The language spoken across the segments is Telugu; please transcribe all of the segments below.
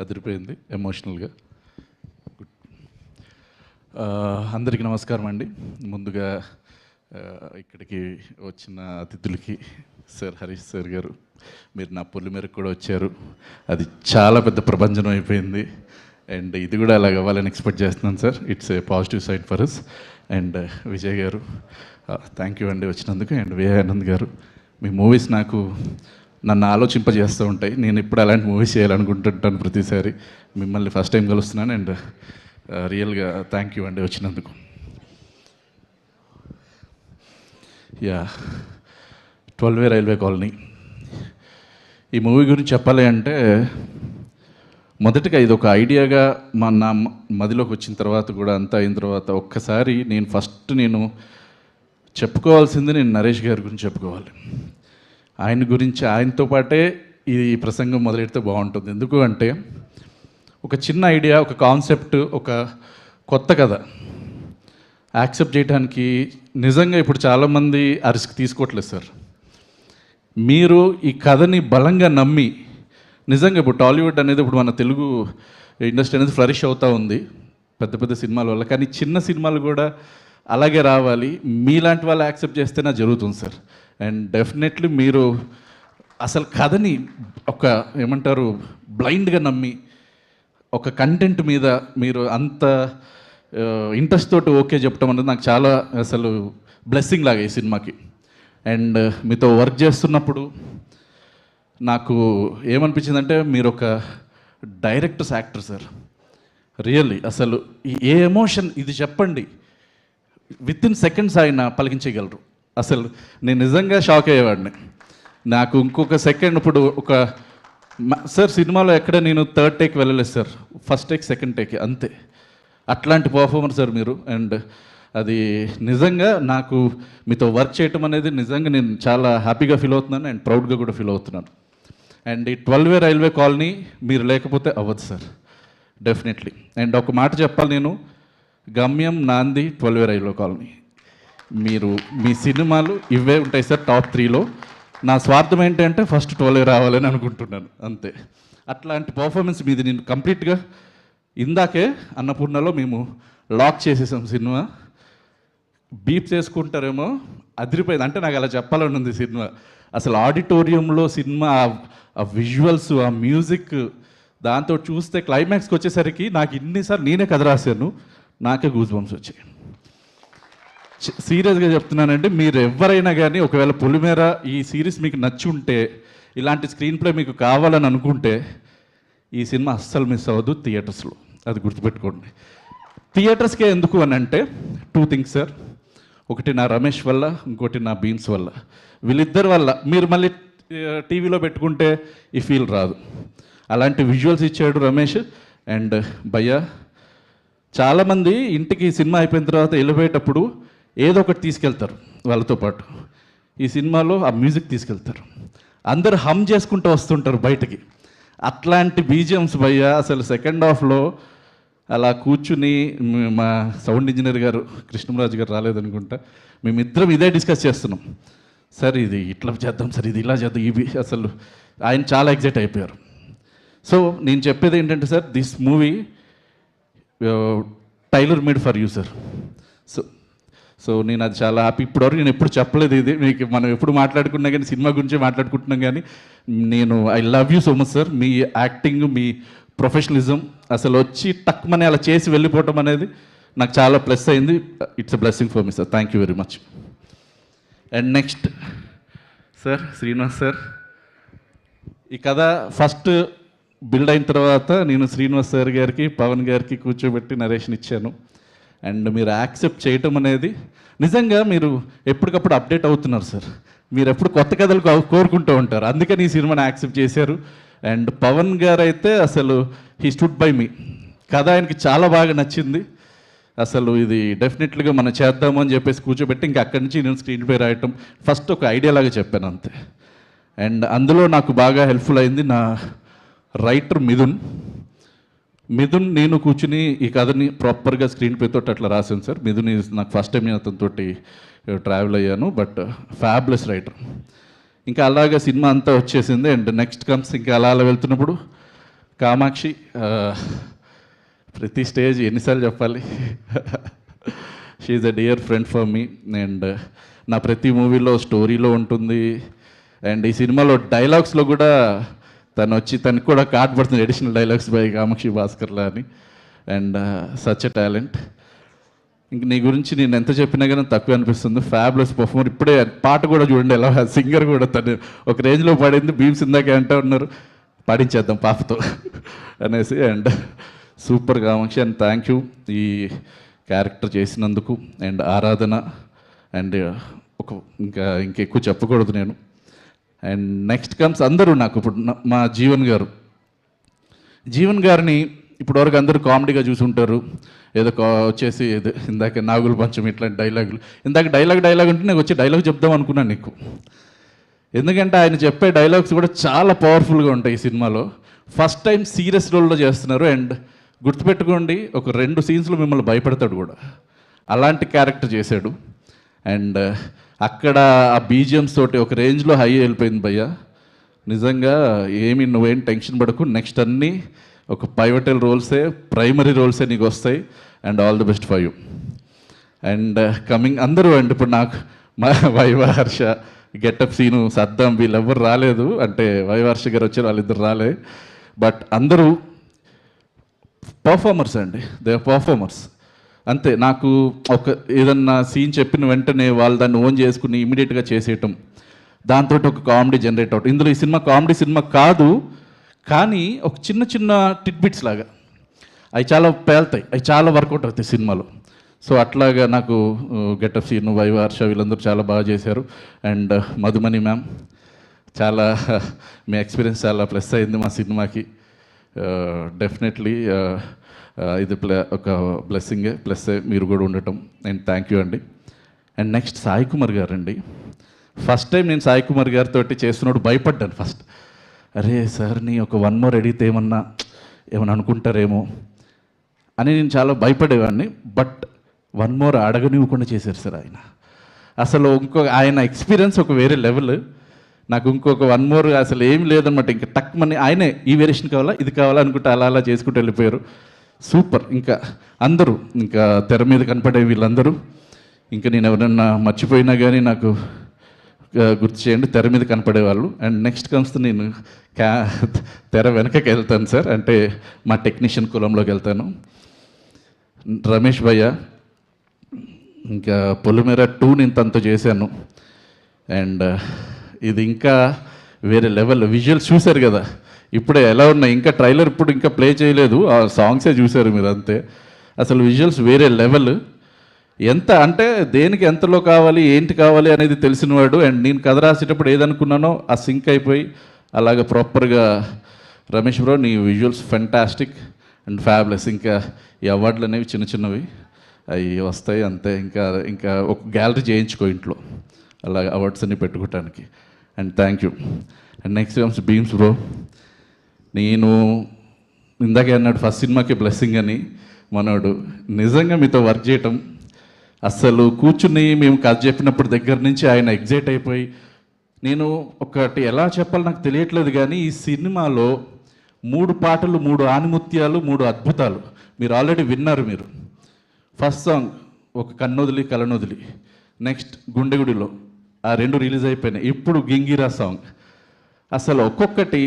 అదిరిపోయింది ఎమోషనల్గా. అందరికీ నమస్కారం అండి. ముందుగా ఇక్కడికి వచ్చిన అతిథులకి సార్ హరీష్ సార్ గారు, మీరు నా పొల్లి మేరకు కూడా వచ్చారు. అది చాలా పెద్ద ప్రభంజనం అయిపోయింది. అండ్ ఇది కూడా అలాగ అవ్వాలని ఎక్స్పెక్ట్ చేస్తున్నాను sir. It's a positive side for us. And Vijay garu thank you అండి వచ్చినందుకు. అండ్ విజయానంద్ గారు, మీ మూవీస్ నన్ను ఆలోచింపజేస్తూ ఉంటాయి. నేను ఇప్పుడు అలాంటి మూవీస్ చేయాలనుకుంటుంటాను ప్రతిసారి. మిమ్మల్ని ఫస్ట్ టైం కలుస్తున్నాను. అండ్ రియల్గా థ్యాంక్ యూ అండి వచ్చినందుకు. యా 12 రైల్వే కాలనీ, ఈ మూవీ గురించి చెప్పాలి అంటే మొదటిగా ఇది ఒక ఐడియాగా నా మదిలోకి వచ్చిన తర్వాత కూడా అంతా అయిన తర్వాత ఒక్కసారి నేను చెప్పుకోవాల్సింది నేను నరేష్ గారి గురించి చెప్పుకోవాలి. ఆయన గురించి, ఆయనతో పాటే ఈ ప్రసంగం మొదలెడితే బాగుంటుంది. ఎందుకు అంటే ఒక చిన్న ఐడియా, ఒక కాన్సెప్ట్, ఒక కొత్త కథ యాక్సెప్ట్ చేయడానికి నిజంగా ఇప్పుడు చాలామంది ఆ రిస్క్ తీసుకోవట్లేదు సార్. మీరు ఈ కథని బలంగా నమ్మి, నిజంగా ఇప్పుడు టాలీవుడ్ అనేది, ఇప్పుడు మన తెలుగు ఇండస్ట్రీ అనేది ఫ్లరిష్ అవుతూ ఉంది పెద్ద పెద్ద సినిమాల వల్ల. కానీ చిన్న సినిమాలు కూడా అలాగే రావాలి, మీలాంటి వాళ్ళు యాక్సెప్ట్ చేస్తేనే జరుగుతుంది సార్. అండ్ డెఫినెట్లీ మీరు అసలు కథని ఒక ఏమంటారు బ్లైండ్గా నమ్మి ఒక కంటెంట్ మీద మీరు అంత ఇంట్రెస్ట్ తోటి ఓకే చెప్పడం అనేది నాకు చాలా అసలు బ్లెస్సింగ్ లాగా ఈ సినిమాకి. అండ్ మీతో వర్క్ చేస్తున్నప్పుడు నాకు ఏమనిపించిందంటే మీరు ఒక డైరెక్టర్స్ యాక్టర్ సార్. రియల్లీ అసలు ఏ ఎమోషన్ ఇది చెప్పండి విత్ ఇన్ సెకండ్స్ ఆయన పలికించగలరు. అసలు నేను నిజంగా షాక్ అయ్యేవాడిని. నాకు ఇంకొక సెకండ్ ఇప్పుడు సార్ సినిమాలో ఎక్కడ నేను థర్డ్ టేక్ వెళ్ళలేదు sir, first take second take అంతే. అట్లాంటి పర్ఫార్మర్ సార్ మీరు. అండ్ అది నిజంగా నాకు మీతో వర్క్ చేయటం అనేది నిజంగా నేను చాలా హ్యాపీగా ఫీల్ అవుతున్నాను అండ్ ప్రౌడ్గా కూడా ఫీల్ అవుతున్నాను. అండ్ ఈ 12 రైల్వే కాలనీ మీరు లేకపోతే అవ్వదు సార్ డెఫినెట్లీ. అండ్ ఒక మాట చెప్పాలి, నేను గమ్యం నాంది 12 రైల్వే కాలనీ. మీ సినిమాలు ఇవే ఉంటాయి సార్ టాప్ 3లో. నా స్వార్థం ఏంటంటే ఫస్ట్ 12 రావాలని అనుకుంటున్నాను అంతే. అట్లాంటి పర్ఫార్మెన్స్ మీది. నేను కంప్లీట్గా ఇందాకే అన్నపూర్ణలో మేము లాక్ చేసేసాం సినిమా. బీప్ చేసుకుంటారేమో, అదిరిపోయింది. అంటే నాకు అలా చెప్పాలని ఉంది సినిమా. అసలు ఆడిటోరియంలో సినిమా, ఆ విజువల్స్, ఆ మ్యూజిక్, దాంతో చూస్తే క్లైమాక్స్కి వచ్చేసరికి నాకు ఇన్నిసార్లు నేనే కథ రాశాను, నాకే గూస్ బంప్స్ వచ్చాయి. సీరియస్గా చెప్తున్నానండి, మీరు ఎవరైనా కానీ ఒకవేళ పొలిమేర ఈ సిరీస్ మీకు నచ్చి ఉంటే, ఇలాంటి స్క్రీన్ ప్లే మీకు కావాలని అనుకుంటే ఈ సినిమా అస్సలు మిస్ అవ్వదు థియేటర్స్లో. అది గుర్తుపెట్టుకోండి. థియేటర్స్కే ఎందుకు అని అంటే 2 థింగ్స్ సార్. ఒకటి నా రమేష్ వల్ల, ఇంకోటి నా బీమ్స్ వల్ల. వీళ్ళిద్దరి వల్ల మీరు మళ్ళీ టీవీలో పెట్టుకుంటే ఈ ఫీల్ రాదు. అలాంటి విజువల్స్ ఇచ్చాడు రమేష్. అండ్ భయ్యా, చాలామంది ఇంటికి సినిమా అయిపోయిన తర్వాత వెళ్ళిపోయేటప్పుడు ఏదో ఒకటి తీసుకెళ్తారు వాళ్ళతో పాటు. ఈ సినిమాలో ఆ మ్యూజిక్ తీసుకెళ్తారు, అందరు హమ్ చేసుకుంటూ వస్తుంటారు బయటికి. అట్లాంటి బీజిఎమ్స్ భయ్యా. అసలు సెకండ్ హాఫ్లో అలా కూర్చుని మా సౌండ్ ఇంజనీర్ గారు కృష్ణరాజు గారు రాలేదనుకుంటా, మేమిద్దరం ఇదే డిస్కస్ చేస్తున్నాం. సార్ ఇది ఇట్లా చేద్దాం సార్, ఇది ఇలా చేద్దాం, ఇవి అసలు ఆయన చాలా ఎగ్జైట్ అయిపోయారు. సో నేను చెప్పేది ఏంటంటే sir, this movie tailor made for you sir. So నేను అది చాలా హ్యాపీ. ఇప్పటివరకు నేను ఎప్పుడు చెప్పలేదు ఇది మీకు. మనం ఎప్పుడు మాట్లాడుకున్నా కానీ సినిమా గురించి మాట్లాడుకుంటున్నాం కానీ I love you so much sir. Me acting, me professionalism అసలు వచ్చి టక్మని అలా చేసి వెళ్ళిపోవటం అనేది నాకు చాలా ప్లస్ అయింది. It's a blessing for me sir. Thank you very much. And next sir Srinivas sir, ఈ కథ ఫస్ట్ బిల్డ్ అయిన తర్వాత నేను శ్రీనివాస్ సార్ గారికి, పవన్ గారికి కూర్చోబెట్టి నరేషన్ ఇచ్చాను. అండ్ మీరు యాక్సెప్ట్ చేయటం అనేది నిజంగా మీరు ఎప్పటికప్పుడు అప్డేట్ అవుతున్నారు సార్. మీరు ఎప్పుడు కొత్త కథలు కోరుకుంటూ ఉంటారు, అందుకని ఈ సినిమాని యాక్సెప్ట్ చేశారు. అండ్ పవన్ గారు అయితే అసలు హీ స్టూడ్ బై మీ. కథ ఆయనకి చాలా బాగా నచ్చింది. అసలు ఇది డెఫినెట్లీగా మనం చేద్దాము అని చెప్పేసి కూర్చోబెట్టి ఇంకా అక్కడి నుంచి నేను స్క్రీన్ పే రాయటం ఫస్ట్ ఒక ఐడియా లాగా చెప్పాను అంతే. అండ్ అందులో నాకు బాగా హెల్ప్ఫుల్ అయింది నా రైటర్ మిథున్. నేను కూర్చుని ఈ కథని ప్రాపర్గా స్క్రీన్ పే తోటి అట్లా రాశాను సార్. మిథున్ నాకు ఫస్ట్ టైం నేను అతనితో ట్రావెల్ అయ్యాను, బట్ ఫ్యాబులస్ రైటర్. ఇంకా అలాగే సినిమా అంతా వచ్చేసింది. అండ్ నెక్స్ట్ కమ్స్ ఇంకా అలా వెళ్తున్నప్పుడు కామాక్షి ప్రతి స్టేజ్ ఎన్నిసార్లు చెప్పాలి, she's a dear friend for me. And నా ప్రతి మూవీలో స్టోరీలో ఉంటుంది, అండ్ ఈ సినిమాలో డైలాగ్స్లో కూడా తను వచ్చి తనకు కూడా కార్డ్ పడుతుంది, additional dialogues by Kamakshi Bhaskarla అని. And such a talent. ఇంక నీ గురించి నేను ఎంత చెప్పినా కానీ తక్కువ అనిపిస్తుంది. Fabulous performer. ఇప్పుడే పాట కూడా చూడండి ఎలా, సింగర్ కూడా తను ఒక రేంజ్లో పాడింది. భీమ్స్ ఇందాకే అంటూ ఉన్నారు పాడించేద్దాం పాపతో అనేసి. And super Kamakshi, and thank you ఈ క్యారెక్టర్ చేసినందుకు. అండ్ ఆరాధన, అండ్ ఇంకెక్కువ చెప్పకూడదు నేను. అండ్ నెక్స్ట్ కమ్స్ అందరూ నాకు ఇప్పుడు మా జీవన్ గారిని ఇప్పటివరకు అందరూ కామెడీగా చూసుంటారు. ఏదో వచ్చేసి ఏదో ఇందాక నాగుల పంచం ఇట్లాంటి డైలాగులు. ఇందాక డైలాగ్ ఉంటే నాకు వచ్చి డైలాగ్ చెప్దాం అనుకున్నాను నీకు. ఎందుకంటే ఆయన చెప్పే డైలాగ్స్ కూడా చాలా పవర్ఫుల్గా ఉంటాయి ఈ సినిమాలో. ఫస్ట్ టైం సీరియస్ రోల్లో చేస్తున్నారు. అండ్ గుర్తుపెట్టుకోండి, ఒక 2 సీన్స్లో మిమ్మల్ని భయపెడతాడు కూడా, అలాంటి క్యారెక్టర్ చేశాడు. అండ్ అక్కడ ఆ బీజిఎమ్స్ తోటి ఒక రేంజ్లో హై వెళ్ళిపోయింది భయ్య. నిజంగా నువ్వేం టెన్షన్ పడకు. నెక్స్ట్ అన్నీ ఒక పైవటల్ రోల్సే, ప్రైమరీ రోల్సే నీకు వస్తాయి. And all the best for you. And coming అందరూ అండి, ఇప్పుడు నాకు మా వైవహర్ష, గెటప్ సీను, సద్దాం వీళ్ళెవ్వరు రాలేదు. అంటే వైవహర్ష గారు వచ్చారు, వాళ్ళిద్దరు రాలే. బట్ అందరూ పర్ఫార్మర్స్ అండి, దే ఆర్ పర్ఫార్మర్స్ అంతే. నాకు ఒక ఏదన్నా సీన్ చెప్పిన వెంటనే వాళ్ళు దాన్ని ఓన్ చేసుకుని ఇమీడియట్గా చేసేయటం, దాంతో ఒక కామెడీ జనరేట్ అవటం. ఇందులో ఈ సినిమా కామెడీ సినిమా కాదు, కానీ ఒక చిన్న టిట్బిట్స్ లాగా అవి చాలా పేలుతాయి, అవి చాలా వర్కౌట్ అవుతాయి సినిమాలో. సో అట్లాగా నాకు గెటప్ సీను, వైవహర్ష వీళ్ళందరూ చాలా బాగా చేశారు. అండ్ మధుమణి మ్యామ్, చాలా మీ ఎక్స్పీరియన్స్ చాలా ప్లస్ అయింది మా సినిమాకి. డెఫినెట్లీ ఇది ఒక బ్లెస్సింగే, ప్లస్ మీరు కూడా ఉండటం. అండ్ థ్యాంక్ యూ అండి. అండ్ నెక్స్ట్ సాయి కుమార్ గారు అండి. ఫస్ట్ టైం నేను సాయి కుమార్ గారితో చేస్తున్నప్పుడు భయపడ్డాను ఫస్ట్. అరే సార్ని ఒక 1 మోర్ అడిగితే ఏమన్నా అనుకుంటారేమో అని నేను చాలా భయపడేవాడిని. బట్ 1 మోర్ అడగనివ్వకుండా చేశారు సార్ ఆయన. అసలు ఆయన ఎక్స్పీరియన్స్ ఒక వేరే లెవెల్. నాకు ఇంకొక 1 మోర్ అసలు ఏం లేదనమాట. ఇంకా టక్మని ఆయనే ఈ వేరియేషన్ కావాలా, ఇది కావాలా అనుకుంటే అలా చేసుకుంటూ వెళ్ళిపోయారు. సూపర్. ఇంకా అందరూ, ఇంకా తెర మీద కనపడే వీళ్ళందరూ, ఇంకా నేను ఎవరన్నా మర్చిపోయినా కానీ నాకు గుర్తు చేయండి, తెర మీద కనపడేవాళ్ళు. అండ్ నెక్స్ట్ కమ్స్ నేను తెర వెనకకి వెళ్తాను సార్, అంటే మా టెక్నీషియన్ కులంలోకి వెళ్తాను. రమేష్ భయ్య, ఇంకా పొలిమేర 2 నేను తనతో చేశాను. అండ్ ఇది ఇంకా వేరే లెవెల్. విజువల్స్ చూశారు కదా ఇప్పుడే ఎలా ఉన్నాయి, ఇంకా ట్రైలర్ ఇప్పుడు ఇంకా ప్లే చేయలేదు, ఆ సాంగ్సే చూశారు మీరు అంతే. అసలు విజువల్స్ వేరే లెవెల్. ఎంత అంటే దేనికి ఎంతలో కావాలి, ఏంటి కావాలి అనేది తెలిసినవాడు. అండ్ నేను కథ రాసేటప్పుడు ఏదనుకున్నానో ఆ సింక్ అయిపోయి అలాగ ప్రాపర్గా. రమేష్ బ్రో, నీ విజువల్స్ ఫెంటాస్టిక్ అండ్ ఫ్యాబ్లెస్. ఇంకా ఈ అవార్డులు అనేవి చిన్నవి అవి వస్తాయి అంతే. ఇంకా ఒక గ్యాలరీ చేయించుకో ఇంట్లో అలాగ అవార్డ్స్ అన్ని పెట్టుకోవటానికి. And thank you. And next comes Bheems bro. నేను ఇందాకే అన్నాడు ఫస్ట్ సినిమాకి బ్లెస్సింగ్ అని. మనోడు నిజంగా మీతో వర్క్ చేయటం, అస్సలు కూర్చుని మేము కథ చెప్పినప్పుడు దగ్గర నుంచి ఆయన ఎగ్జైట్ అయిపోయి, నేను ఒకటి ఎలా చెప్పాలో నాకు తెలియట్లేదు కానీ ఈ సినిమాలో 3 పాటలు, 3 ఆనిముత్యాలు, 3 అద్భుతాలు మీరు ఆల్రెడీ విన్నారు. మీరు ఫస్ట్ సాంగ్ ఒక కన్నొదిలి కలనొదిలి, నెక్స్ట్ గుండెగుడిలో, ఆ 2 రిలీజ్ అయిపోయినాయి. ఇప్పుడు గింగిరా సాంగ్. అసలు ఒక్కొక్కటి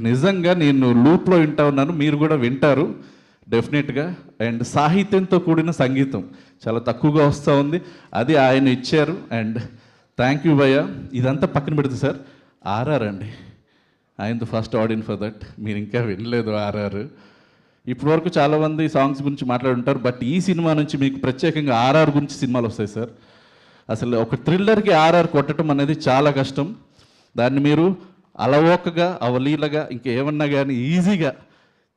నిజంగా నేను లూప్లో వింటా ఉన్నాను, మీరు కూడా వింటారు డెఫినెట్గా. అండ్ సాహిత్యంతో కూడిన సంగీతం చాలా తక్కువగా వస్తూ ఉంది, అది ఆయన ఇచ్చారు. అండ్ థ్యాంక్ యూ భయ్య. ఇదంతా పక్కన పెడితే సార్ ఆర్ఆర్ అండి, ఆయనతో ఫస్ట్ ఆడియన్ ఫర్ దట్. మీరు ఇంకా వినలేదు ఆర్ఆర్. ఇప్పటివరకు చాలామంది సాంగ్స్ గురించి మాట్లాడుంటారు, బట్ ఈ సినిమా నుంచి మీకు ప్రత్యేకంగా ఆర్ఆర్ గురించి సినిమాలు వస్తాయి సార్. అసలు ఒక థ్రిల్లర్కి ఆర్ఆర్ కొట్టడం అనేది చాలా కష్టం. దాన్ని మీరు అలవోకగా, అవలీలగా, ఇంకేమన్నా కానీ ఈజీగా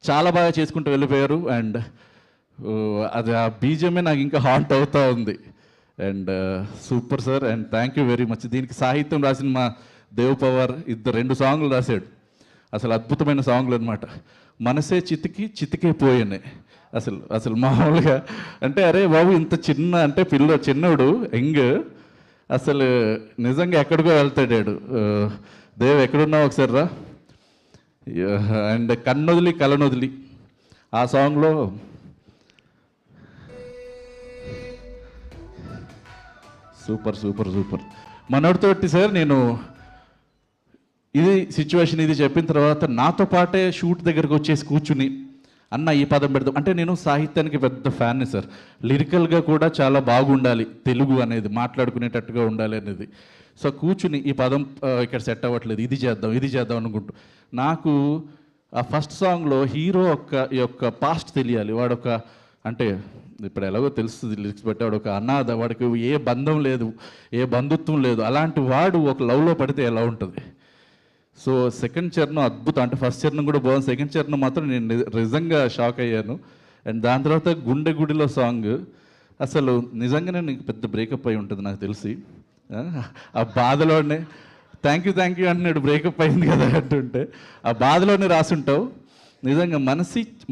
చాలా బాగా చేసుకుంటూ వెళ్ళిపోయారు. అండ్ అది ఆ బీజమే నాకు ఇంకా హాంట్ అవుతూ ఉంది. And super sir. And thank you very much. దీనికి సాహిత్యం రాసిన మా దేవ్ పవర్ 2 సాంగ్లు రాశాడు. అసలు అద్భుతమైన సాంగ్లు అనమాట. మనసే చితికే పోయేనే. అసలు మామూలుగా అంటే అరే బాబు ఇంత అంటే చిన్నోడు యంగ్, అసలు నిజంగా ఎక్కడికో వెళ్తాడాడు. దేవ్ ఎక్కడున్నావు ఒకసారి రా. అండ్ కన్నొదిలి కలనొదిలి ఆ సాంగ్లో సూపర్ సూపర్ సూపర్ మనోడితోటి సార్ నేను ఇది సిచ్యువేషన్ ఇది చెప్పిన తర్వాత నాతో పాటే షూట్ దగ్గరకు వచ్చేసి కూర్చుని అన్న ఈ పదం పెడతాం అంటే నేను సాహిత్యానికి పెద్ద ఫ్యాన్ని సార్. లిరికల్గా కూడా చాలా బాగుండాలి తెలుగు అనేది, మాట్లాడుకునేటట్టుగా ఉండాలి అనేది. సో కూర్చుని ఈ పదం ఇక్కడ సెట్ అవ్వట్లేదు, ఇది చేద్దాం అనుకుంటూ నాకు ఆ ఫస్ట్ సాంగ్లో హీరో యొక్క పాస్ట్ తెలియాలి. వాడొక అంటే ఇప్పుడు ఎలాగో తెలుస్తుంది లిరిక్స్ బట్టి, వాడు ఒక అనాథ, వాడికి ఏ బంధం లేదు, ఏ బంధుత్వం లేదు. అలాంటి వాడు ఒక లవ్లో పడితే ఎలా ఉంటుంది. సో సెకండ్ చరణం అద్భుతం, అంటే ఫస్ట్ చరణం కూడా బాగుంది, సెకండ్ చరణం మాత్రం నేను నిజంగా షాక్ అయ్యాను. అండ్ దాని తర్వాత గుండె గుడిలో సాంగ్ అసలు నిజంగానే నీకు పెద్ద బ్రేకప్ అయి ఉంటుంది నాకు తెలిసి. ఆ బాధలోనే థ్యాంక్ యూ అంటున్నాడు, బ్రేకప్ అయింది కదా అంటుంటే ఆ బాధలోనే రాసుంటావు. నిజంగా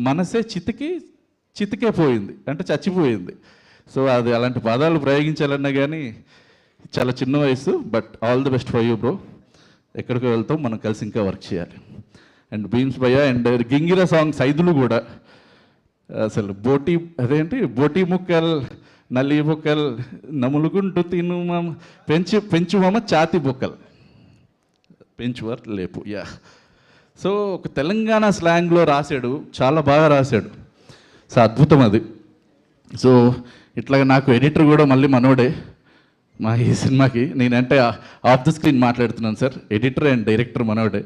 మనసే చితికే పోయింది, అంటే చచ్చిపోయింది. సో అది అలాంటి పదాలు ప్రయోగించాలన్నా కానీ చాలా చిన్న వయసు. But all the best for you bro. ఎక్కడికి వెళ్తాం, మనం కలిసి ఇంకా వర్క్ చేయాలి. అండ్ బీమ్స్ భయ్య అండ్ గింగిర సాంగ్ సైదులు కూడా అసలు బోటి ముక్కల్ నల్లి బొక్కల్ నములుకుంటూ తిను మామ పెంచు మామ ఛాతి బొక్కల్ పెంచువర్ లేపు యా. సో ఒక తెలంగాణ స్లాంగ్లో రాశాడు, చాలా బాగా రాశాడు. సో అద్భుతం అది. సో ఇట్లాగా నాకు ఎడిటర్ కూడా మళ్ళీ మనోడే మా ఈ సినిమాకి. నేనంటే ఆఫ్ ద స్క్రీన్ మాట్లాడుతున్నాను సార్, ఎడిటర్ అండ్ డైరెక్టర్ మనోడే.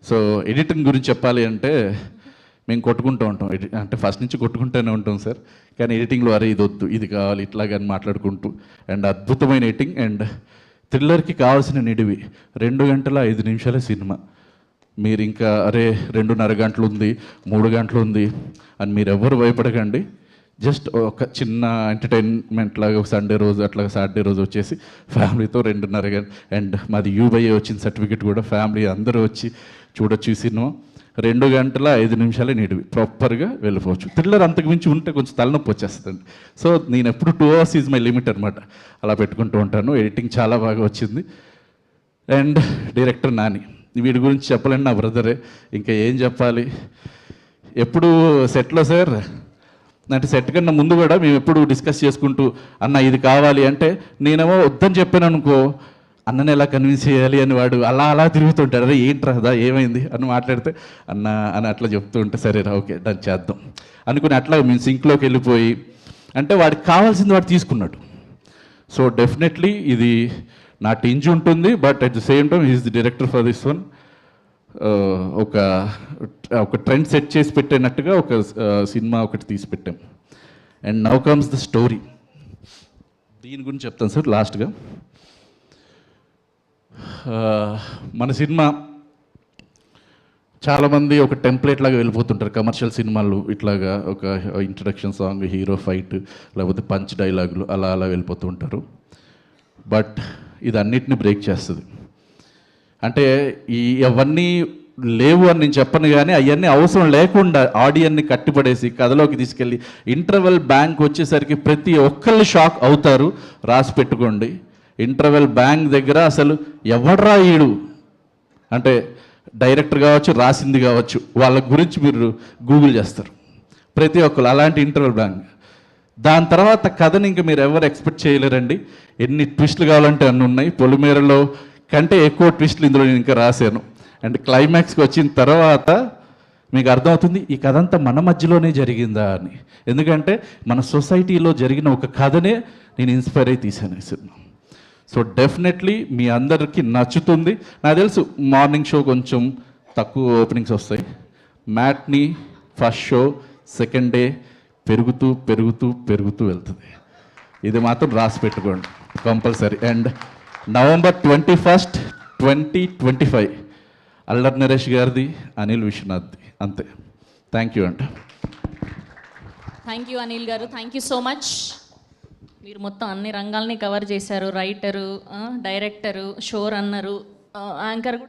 సో ఎడిటింగ్ గురించి చెప్పాలి అంటే మేము కొట్టుకుంటూ ఉంటాం, అంటే ఫస్ట్ నుంచి కొట్టుకుంటూనే ఉంటాం సార్. కానీ ఎడిటింగ్లో అరే ఇది వద్దు, ఇది కావాలి, ఇట్లాగని మాట్లాడుకుంటూ. అండ్ అద్భుతమైన ఎడిటింగ్. అండ్ థ్రిల్లర్కి కావాల్సిన నిడివి 2 గంటల 5 నిమిషాల సినిమా. మీరు ఇంకా అరే 2.5 గంటలు ఉంది, 3 గంటలు ఉంది అని మీరు ఎవరు భయపడకండి. జస్ట్ ఒక చిన్న ఎంటర్టైన్మెంట్ లాగా సండే రోజు అట్లా సాటర్డే రోజు వచ్చేసి ఫ్యామిలీతో 2.5 గంటలు. అండ్ మాది యూబైఏ వచ్చిన సర్టిఫికెట్ కూడా, ఫ్యామిలీ అందరూ వచ్చి చూడొచ్చు ఈ సినిమా. 2 గంటల 5 నిమిషాలే నిడివి, ప్రాపర్గా వెళ్ళిపోవచ్చు. థ్రిల్లర్ అంతకు మించి ఉంటే కొంచెం తలనొప్పి వచ్చేస్తుంది. సో నేను ఎప్పుడు 2 hours ఈజ్ మై లిమిట్ అనమాట, అలా పెట్టుకుంటూ ఉంటాను. ఎడిటింగ్ చాలా బాగా వచ్చింది. అండ్ డైరెక్టర్ నాని, వీడి గురించి చెప్పలేండి, నా బ్రదరే, ఇంకా ఏం చెప్పాలి. ఎప్పుడు సెట్లో సార్ అంటే సెట్ కన్నా ముందు కూడా మేము ఎప్పుడు డిస్కస్ చేసుకుంటూ అన్న ఇది కావాలి అంటే నేనేమో వద్దని చెప్పాను అనుకో, అన్నని ఎలా కన్విన్స్ చేయాలి అని వాడు అలా తిరుగుతుంటాడు. అరే ఏంట్రా అదా ఏమైంది అని మాట్లాడితే అన్న అని అట్లా చెప్తూ ఉంటే సరేరా ఓకే డన్ చేద్దాం అనుకుని అట్లా మేము సింక్లోకి వెళ్ళిపోయి, అంటే వాడికి కావాల్సింది వాడు తీసుకున్నాడు. సో డెఫినెట్లీ ఇది నా టింజ్ ఉంటుంది, but at the same time he's the director for this one. ఒక ట్రెండ్ సెట్ చేసి పెట్టినట్టుగా ఒక సినిమా ఒకటి తీసి పెట్టాం. And now comes the story. దీని గురించి చెప్తాను సార్ లాస్ట్గా. మన సినిమా చాలామంది ఒక టెంప్లెట్ లాగా వెళ్ళిపోతుంటారు కమర్షియల్ సినిమాలు, ఇట్లాగా ఒక ఇంట్రడక్షన్ సాంగ్, హీరో ఫైట్, లేకపోతే పంచ్ డైలాగులు అలా వెళ్ళిపోతూ ఉంటారు. బట్ ఇది అన్నిటిని బ్రేక్ చేస్తుంది. అంటే అవన్నీ లేవు అని నేను చెప్పను, కానీ అవన్నీ అవసరం లేకుండా ఆడియన్ని కట్టిపడేసి కథలోకి తీసుకెళ్ళి ఇంటర్వెల్ బ్యాంక్ వచ్చేసరికి ప్రతి ఒక్కళ్ళు షాక్ అవుతారు. రాసి పెట్టుకోండి, ఇంటర్వెల్ బ్యాంక్ దగ్గర అసలు ఎవడ్రా ఈడు అంటే డైరెక్టర్ కావచ్చు, రాసింది కావచ్చు, వాళ్ళ గురించి మీరు గూగుల్ చేస్తారు ప్రతి ఒక్కరు. అలాంటి ఇంటర్వెల్ బ్యాంక్. దాని తర్వాత కథని ఇంకా మీరు ఎవరు ఎక్స్పెక్ట్ చేయలేరండి. ఎన్ని ట్విస్టులు కావాలంటే అన్నీ ఉన్నాయి. పొలిమేరలో కంటే ఎక్కువ ట్విస్టులు ఇందులో నేను ఇంకా రాశాను. అండ్ క్లైమాక్స్కి వచ్చిన తర్వాత మీకు అర్థమవుతుంది ఈ కథ అంతా మన మధ్యలోనే జరిగిందా అని. ఎందుకంటే మన సొసైటీలో జరిగిన ఒక కథనే నేను ఇన్స్పైర్ అయి తీశాను ఈ సినిమా. సో డెఫినెట్లీ మీ అందరికీ నచ్చుతుంది. నాకు తెలుసు మార్నింగ్ షో కొంచెం తక్కువ ఓపెనింగ్స్ వస్తాయి, matinee first show second day పెరుగుతూ వెళ్తుంది. ఇది మాత్రం రాసి పెట్టుకోండి compulsory. And November 21st, 2025 Allari Naresh గారిది, అనిల్ విశ్వనాథ్ది, అంతే. థ్యాంక్ యూ అండి. థ్యాంక్ యూ అనిల్ గారు, థ్యాంక్ యూ సో మచ్. మీరు మొత్తం అన్ని రంగాల్ని కవర్ చేశారు. Writer, director, show runner, anchor కూడా.